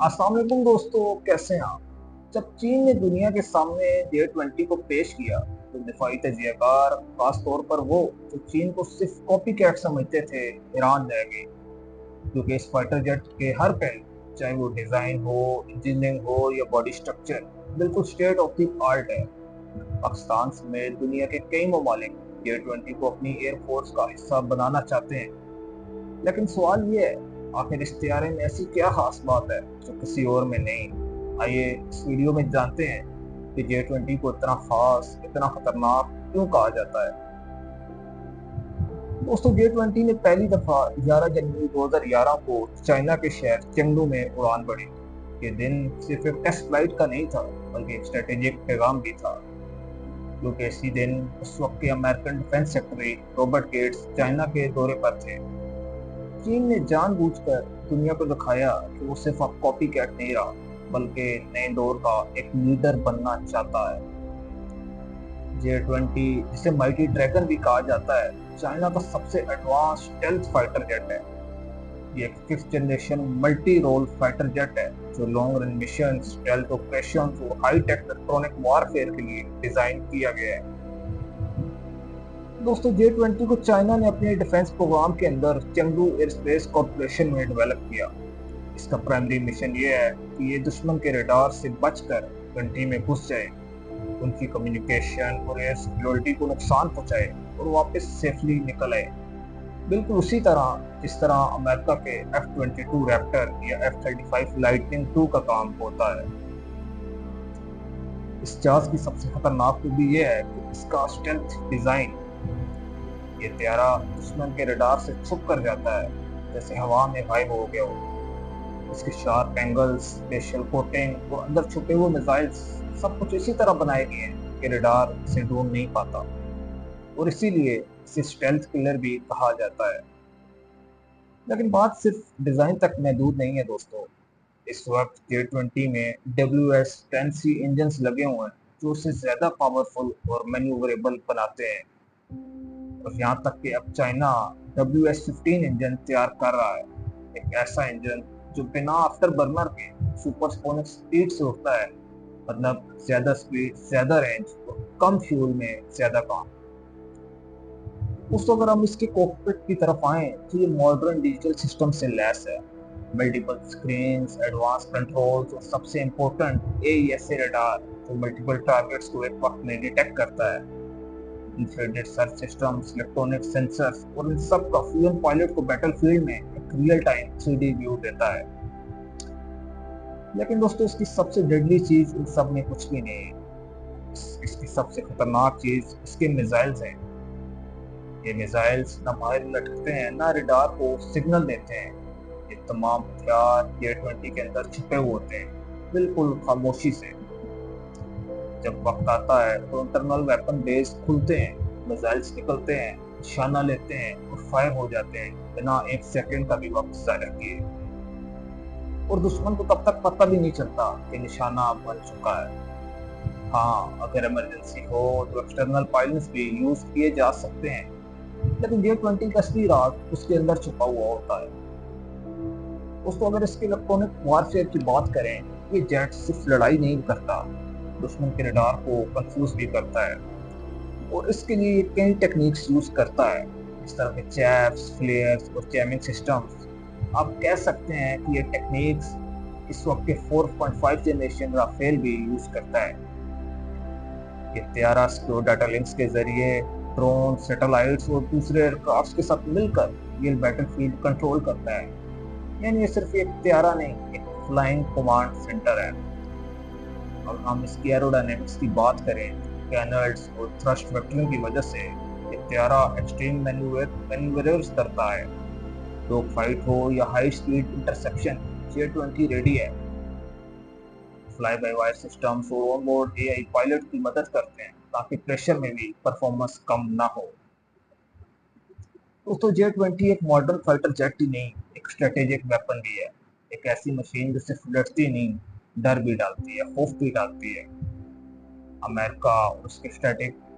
अस्सलाम वालेकुम दोस्तों, कैसे हैं आप? जब चीन ने दुनिया के सामने J20 को पेश किया तो दिफाई तजियाकार, खास तौर पर वो जो चीन को सिर्फ कॉपी कैट समझते थे, ईरान रह गए। क्योंकि इस फाइटर जेट के हर पहलू, चाहे वो डिजाइन हो, इंजीनियरिंग हो या बॉडी स्ट्रक्चर, बिल्कुल स्टेट ऑफ द आर्ट है। पाकिस्तान समेत दुनिया के कई ममालिक J20 को अपनी एयरफोर्स का हिस्सा बनाना चाहते हैं। लेकिन सवाल ये है, आखिर इस तैयारी में ऐसी क्या खास बात है जो किसी और में नहीं? आइए इस वीडियो में जानते हैं कि J20 को इतना खास, इतना खतरनाक क्यों कहा जाता है। दोस्तों, J20 ने पहली दफा 11 जनवरी 2011 को चाइना के शहर चेंगडू में उड़ान भरी। ये दिन सिर्फ एक टेस्ट फ्लाइट का नहीं था, बल्कि एक स्ट्रेटेजिक पैगाम भी था। क्योंकि इसी दिन उस वक्त के American defence secretary Robert Gates China के दौरे पर थे। चीन ने जानबूझकर दुनिया को दिखाया कि वो सिर्फ अब कॉपी कैट नहीं रहा, बल्कि नए दौर का एक लीडर बनना चाहता है। J20, जिसे माइटी ड्रैगन भी कहा जाता है, चाइना का सबसे एडवांस स्टेल्थ फाइटर जेट है। ये एक fifth generation multi role fighter jet है जो long range mission, stealth operations और हाई टेक इलेक्ट्रॉनिक वॉरफेयर के लिए डिजाइन किया गया है। दोस्तों, J20 को चाइना ने अपने डिफेंस प्रोग्राम के अंदर चेंगडू एयरस्पेस कॉर्पोरेशन में डेवलप किया। इसका प्राइमरी मिशन ये है कि ये दुश्मन के रडार से बचकर कंट्री में घुस जाए, उनकी कम्युनिकेशन और एयर सिक्योरिटी को नुकसान पहुंचाए और वापस सेफली निकल आए। बिल्कुल उसी तरह जिस तरह अमेरिका के F-22 रैप्टर या F-35 लाइटनिंग 2 का काम होता है। इस जहाज की सबसे खतरनाक खूबी ये है कि इसका स्टेल्थ डिजाइन। ये त्यारा दुश्मन के रडार से छुप कर जाता है, जैसे हवा में गायब हो गया हो। इसके शार्प एंगल्स, स्पेशल कोटिंग और अंदर छुपे हुए मिसाइल्स, सब कुछ इसी तरह बनाए गए हैं कि रडार इसे ढूंढ नहीं पाता, और इसीलिए इसे स्टेल्थ किलर भी कहा जाता है। लेकिन बात सिर्फ डिजाइन तक महदूद नहीं है दोस्तों। इस वक्त J20 में WS-10C इंजन्स लगे हुए हैं जो उसे ज्यादा पावरफुल और मैन्यूवरेबल बनाते हैं। और यहाँ तक कि अब चाइना WS-15 इंजन तैयार कर रहा है, एक ऐसा इंजन जो बिना आफ्टर बर्नर के सुपरसोनिक स्पीड से उड़ता है। मतलब ज्यादा स्पीड, ज्यादा रेंज और कम फ्यूल में ज्यादा काम। दोस्तों, अगर हम इसके कॉकपिट की तरफ आए तो ये मॉडर्न डिजिटल सिस्टम से लैस है। मल्टीपल स्क्रीन्स, एडवांस कंट्रोल्स और सबसे इम्पोर्टेंट AESA रडार जो मल्टीपल टारगेट्स को एक वक्त में डिटेक्ट करता है। Infrared search systems, electronic sensors और इन सब का फ्यूजन पायलट को बैटलफील्ड में एक रियल टाइम 3D व्यू देता है। लेकिन दोस्तों, इसकी सबसे डेडली चीज इन सब में कुछ भी नहीं है। इसकी सबसे खतरनाक चीज इसके मिसाइल्स हैं। ये मिसाइल्स ना बाहर लटकते हैं, ना रडार को सिग्नल देते हैं। ये तमाम हथियार J20 के अंदर छुपे हुए होते हैं, बिल्कुल खामोशी से। जब वक्त आता है तो इंटरनल वेपन बेस खुलते हैं, मिसाइल्स निकलते हैं, निशाना लेते हैं और फायर हो जाते हैं बिना एक सेकंड का भी वक्त जाया किए। और दुश्मन को तब तक पता भी नहीं चलता कि निशाना बन चुका है। हाँ, अगर इमरजेंसी हो तो एक्सटर्नल पायलट्स भी यूज किए जा सकते हैं, लेकिन J20 का असली राज उसके अंदर छुपा हुआ होता है। दोस्तों, अगर इसके इलेक्ट्रॉनिक वॉरफेयर की बात करें, ये जेट सिर्फ लड़ाई नहीं करता, दुश्मन के रडार को कंफ्यूज भी करता है। और इसके लिए ये कई टेक्निक्स यूज करता है, इस तरह के चैप्स, फ्लेयर्स और जैमिंग सिस्टम्स। आप कह सकते हैं कि ये टेक्निक्स इस वक्त के 4.5 जनरेशन राफेल भी यूज करता है। ये तैयारा सिक्योर डाटा लिंक्स के जरिए ड्रोन, सैटेलाइट्स और दूसरे एयरक्राफ्ट के साथ मिलकर रियल बैटलफील्ड कंट्रोल करता है। यानी ये सिर्फ एक तैयारा नहीं, एक फ्लाइंग कमांड सेंटर है। और हम इसकी एरोडायनेमिक्स की बात करें, कैनल्स और थ्रस्ट वेक्टरिंग की वजह से ये तैयारा एक्सट्रीम मैन्यूवर्स करता है। डॉग फाइट हो या high speed interception, J20 ready है। फ्लाई बाय वायर सिस्टम्स और ऑनबोर्ड AI पायलट की मदद करते हैं ताकि प्रेशर में भी परफॉर्मेंस कम ना हो। दोस्तों, J20 एक मॉडर्न फाइटर जेट ही नहीं, एक स्ट्रेटेजिक वेपन भी है। एक ऐसी मशीन जो सिर्फ लड़ती नहीं, डर भी डालती है, खौफ भी डालती है। अमेरिका और उसके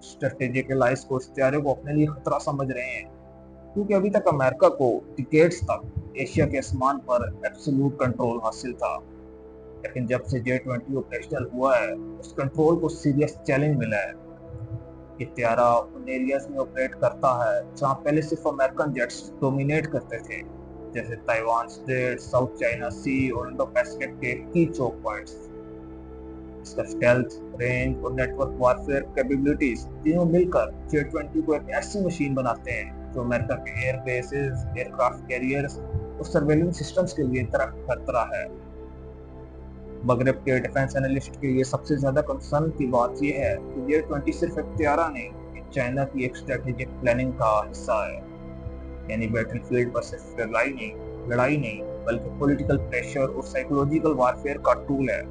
स्ट्रेटेजिक एलाइज को इस हथियार को अपने लिए खतरा समझ रहे हैं। क्योंकि अभी तक अमेरिका को डिकेड्स तक एशिया के आसमान पर एब्सोल्यूट कंट्रोल हासिल था। लेकिन जब से J20 ऑपरेशनल हुआ है, उस कंट्रोल को सीरियस चैलेंज मिला है। ये त्यारा उन एरियाज में ऑपरेट करता है जहाँ पहले सिर्फ अमेरिकन जेट्स डोमिनेट करते थे, जैसे ताइवान स्ट्रेट, साउथ चाइना सी और इंडो पैसिफिक के की चोक पॉइंट्स। इसका स्टेल्थ, रेंज और नेटवर्क वारफेयर कैपेबिलिटीज तीनों मिलकर J20 को एक ऐसी मशीन बनाते हैं जो अमेरिका के एयर बेसेस, एयरक्राफ्ट कैरियर्स और सर्वेलेंस सिस्टम्स के लिए खतरा है। मगरब के डिफेंस एनालिस्ट के लिए सबसे ज्यादा कंसर्न की बात यह है कि J20 सिर्फ एक त्यारा नहीं, ये चाइना की एक स्ट्रेटेजिक प्लानिंग का हिस्सा है। यानी बैटलफील्ड पर सिर्फ लड़ाई नहीं बल्कि पॉलिटिकल प्रेशर और साइकोलॉजिकल वारफेयर का टूल है।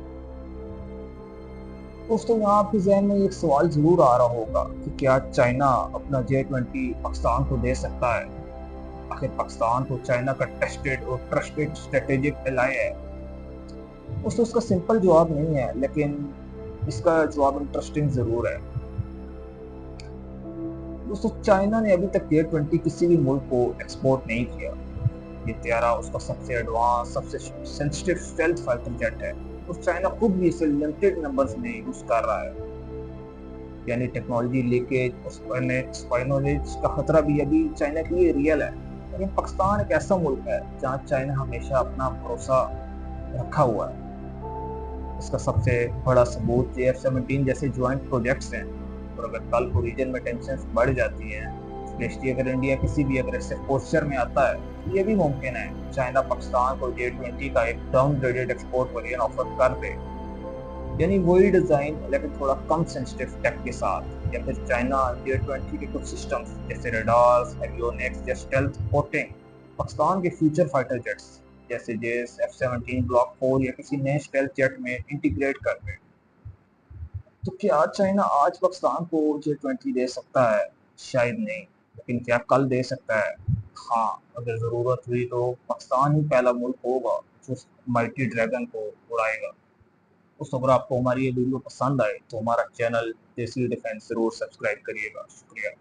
दोस्तों, यहाँ आपके जहन में एक सवाल जरूर आ रहा होगा कि क्या चाइना अपना J20 पाकिस्तान को दे सकता है? आखिर पाकिस्तान तो चाइना का टेस्टेड और ट्रस्टेड स्ट्रेटेजिक एलाय है। दोस्तों, इसका सिंपल जवाब नहीं है, लेकिन इसका जवाब इंटरेस्टिंग जरूर है। दोस्तों, चाइना ने अभी तक J20 किसी भी मुल्क को एक्सपोर्ट नहीं किया। ये त्यारा उसका सबसे एडवांस, सबसे सेंसिटिव स्टेल्थ फाइटर जेट है और चाइना खुद भी इसे लिमिटेड नंबर्स में यूज कर रहा है। यानी टेक्नोलॉजी लीकेज और स्पाइनोलेज का खतरा भी अभी चाइना के लिए रियल है। लेकिन पाकिस्तान एक ऐसा मुल्क है जहाँ चाइना हमेशा अपना भरोसा रखा हुआ है। इसका सबसे बड़ा सबूत JF-17 जैसे ज्वाइंट प्रोजेक्ट्स हैं। और अगर कल को रीजन में टेंशन बढ़ जाती है, स्पेशली अगर इंडिया किसी भी अग्रेसिव पोस्चर में आता है, तो ये भी मुमकिन है चाइना पाकिस्तान को J20 का एक डाउनग्रेडेड एक्सपोर्ट वेरिएंट ऑफर कर दे। यानी वही डिजाइन लेकिन थोड़ा कम सेंसिटिव टेक के साथ। या फिर चाइना J20 के कुछ सिस्टम्स जैसे रडार्स, एवियोनिक्स या स्टेल्थ कोटिंग पाकिस्तान के फ्यूचर फाइटर जेट्स जैसे जेस F-17 ब्लॉक 4 या किसी नए स्टेल्थ जेट में इंटीग्रेट कर दे। तो क्या चाइना आज पाकिस्तान को J20 दे सकता है? शायद नहीं, लेकिन क्या कल दे सकता है? हाँ, अगर जरूरत हुई तो पाकिस्तान ही पहला मुल्क होगा जो माइटी ड्रैगन को उड़ाएगा। उस अगर आपको हमारी ये वीडियो पसंद आए तो हमारा चैनल देसी डिफेंस जरूर सब्सक्राइब करिएगा। शुक्रिया।